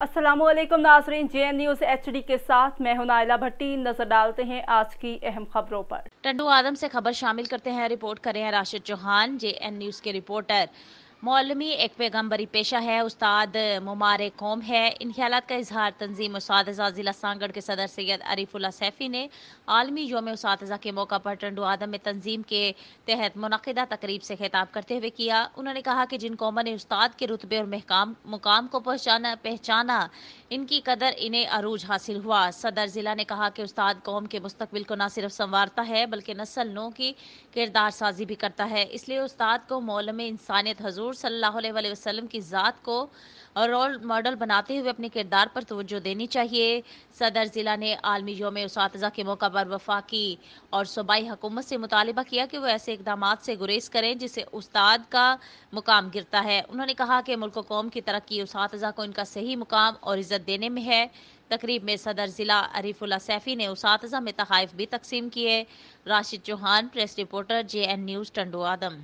अस्सलामु अलैकुम नाज़रीन, JN न्यूज़ HD के साथ मैं हूं नाइला भट्टी। नजर डालते हैं आज की अहम खबरों पर। टंडू आदम से खबर शामिल करते हैं। रिपोर्ट कर रहे हैं राशिद चौहान, JN न्यूज़ के रिपोर्टर। मौलमी एक पैगम्बरी पेशा है, उस्ताद मुमार कौम है। इन ख्यालात का इजहार तंजीम उसातिज़ा ज़िला सांगड़ के सदर सैयद आरिफुल्ला सैफी ने आलमी यौम उसातिज़ा के मौका पर टंडू आदम में तंजीम के तहत मुनक़िदा तकरीब से खिताब करते हुए किया। उन्होंने कहा कि जिन कौमों ने उस्ताद के रुतबे और मुकाम को पहचाना, इनकी कदर इन्हें अरूज हासिल हुआ। सदर ज़िला ने कहा कि उस्ताद कौम के मुस्तकबिल को न सिर्फ संवारता है बल्कि नस्ल नौ की किरदार साजी भी करता है। इसलिए उस्ताद को मौलम इंसानियत हजूर सल्लल्लाहु अलैहि वसल्लम की ज़ात को रोल मॉडल बनाते हुए अपने किरदार पर तवज्जो देनी चाहिए। सदर ज़िला ने आलमी यौम उसातिज़ा के मौका पर वफाकी और सूबाई हुकूमत से मुतालिबा किया कि वो ऐसे इकदाम से गुरेज करें जिससे उस्ताद का मुकाम गिरता है। उन्होंने कहा कि मुल्क व कौम की तरक्की उसातिज़ा को इनका सही मुकाम और इज़्ज़त देने में है। तकरीब में सदर ज़िला आरिफुल्ला सैफी ने उसातिज़ा में तहाइफ भी तकसीम किए। Rashid Chauhan, press reporter, JN news, Tando आदम।